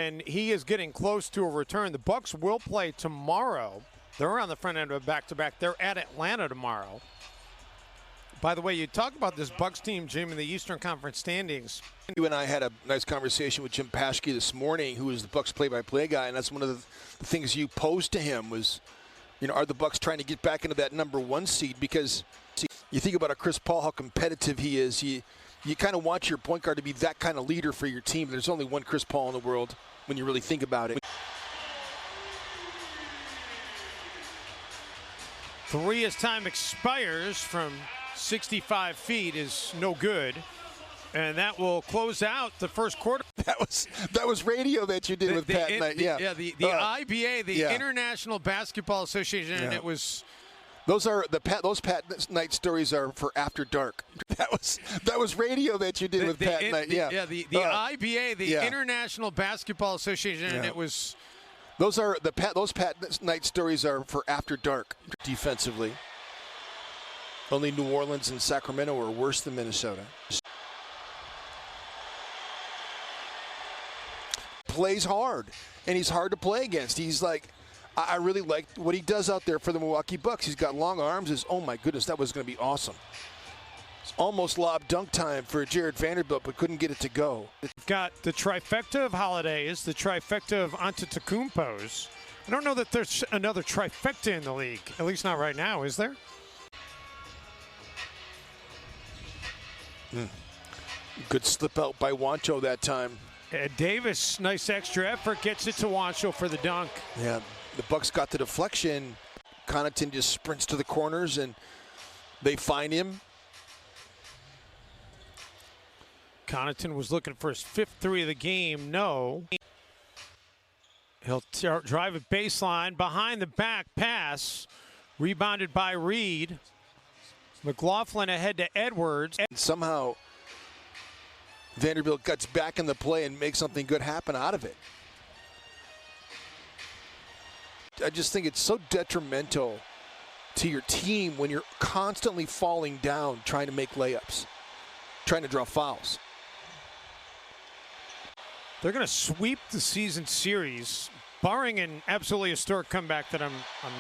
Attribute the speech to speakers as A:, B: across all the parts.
A: and he is getting close to a return. The Bucks will play tomorrow. They're on the front end of a back-to-back. They're at Atlanta tomorrow. By the way, you talk about this Bucks team, Jim, in the Eastern Conference standings.
B: You and I had a nice conversation with Jim Paschke this morning, who is the Bucks play-by-play guy, and that's one of the things you posed to him was, are the Bucks trying to get back into that number 1 seed? Because you think about Chris Paul, how competitive he is. You kind of want your point guard to be that kind of leader for your team. There's only one Chris Paul in the world when you really think about it.
A: 3 as time expires from 65 feet is no good. And that will close out the first quarter.
B: That was radio that you did with Pat Knight.
A: The IBA, the International Basketball Association, and it was.
B: Those Pat Knight stories are for after dark. That was radio that you did with Pat Knight.
A: The IBA, the International Basketball Association, and it was.
B: Those Pat Knight stories are for after dark. Defensively, only New Orleans and Sacramento are worse than Minnesota. Plays hard, and he's hard to play against. He's like, I really like what he does out there for the Milwaukee Bucks. He's got long arms. Oh my goodness, that was going to be awesome. It's almost lob dunk time for Jared Vanderbilt, but couldn't get it to go.
A: Got the trifecta of Holidays, the trifecta of Antetokounmpos. I don't know that there's another trifecta in the league, at least not right now, is there?
B: Good slip out by Juancho that time.
A: Davis, nice extra effort, gets it to Juancho for the dunk.
B: Yeah, the Bucks got the deflection. Connaughton just sprints to the corners, and they find him.
A: Connaughton was looking for his 5th 3 of the game. No. He'll drive it baseline, behind the back pass, rebounded by Reed. McLaughlin ahead to Edwards.
B: And somehow Vanderbilt gets back in the play and makes something good happen out of it. I just think it's so detrimental to your team when you're constantly falling down trying to make layups, trying to draw fouls.
A: They're going to sweep the season series, barring an absolutely historic comeback that I'm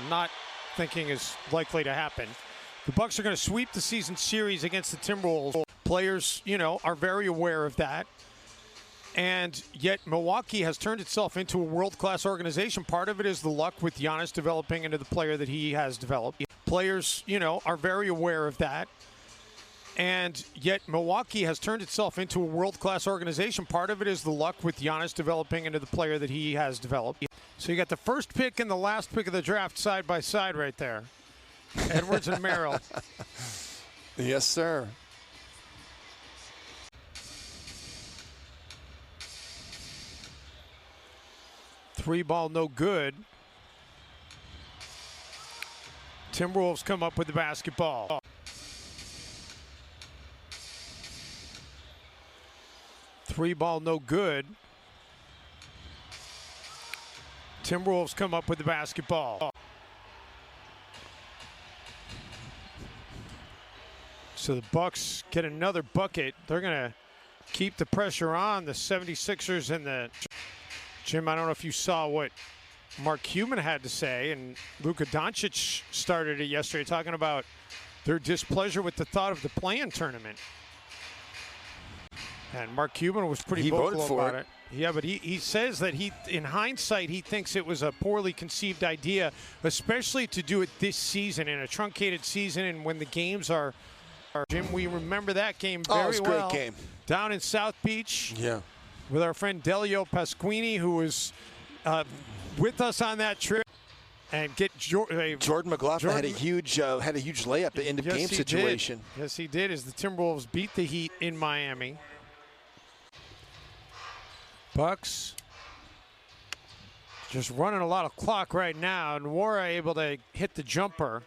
A: not thinking is likely to happen. The Bucks are going to sweep the season series against the Timberwolves. Players, are very aware of that. And yet Milwaukee has turned itself into a world-class organization. Part of it is the luck with Giannis developing into the player that he has developed. Players, are very aware of that. And yet Milwaukee has turned itself into a world-class organization. Part of it is the luck with Giannis developing into the player that he has developed. So you got the first pick and the last pick of the draft side by side right there. Edwards and Merrill.
B: Yes, sir.
A: Three ball, no good. Timberwolves come up with the basketball. Three ball, no good. Timberwolves come up with the basketball. So the Bucks get another bucket. They're going to keep the pressure on the 76ers and the... Jim, I don't know if you saw what Mark Cuban had to say, and Luka Doncic started it yesterday talking about their displeasure with the thought of the play-in tournament. And Mark Cuban was pretty vocal about it. Yeah, but he says that in hindsight, he thinks it was a poorly conceived idea, especially to do it this season, in a truncated season, and when the games are Jim, we remember that game very well.
B: Oh, it was a great game.
A: Down in South Beach.
B: Yeah.
A: With our friend Delio Pasquini, who was with us on that trip. And
B: Jordan McLaughlin had a huge layup at the end of game situation.
A: Yes, he did, as the Timberwolves beat the Heat in Miami. Bucks just running a lot of clock right now. Nwora able to hit the jumper.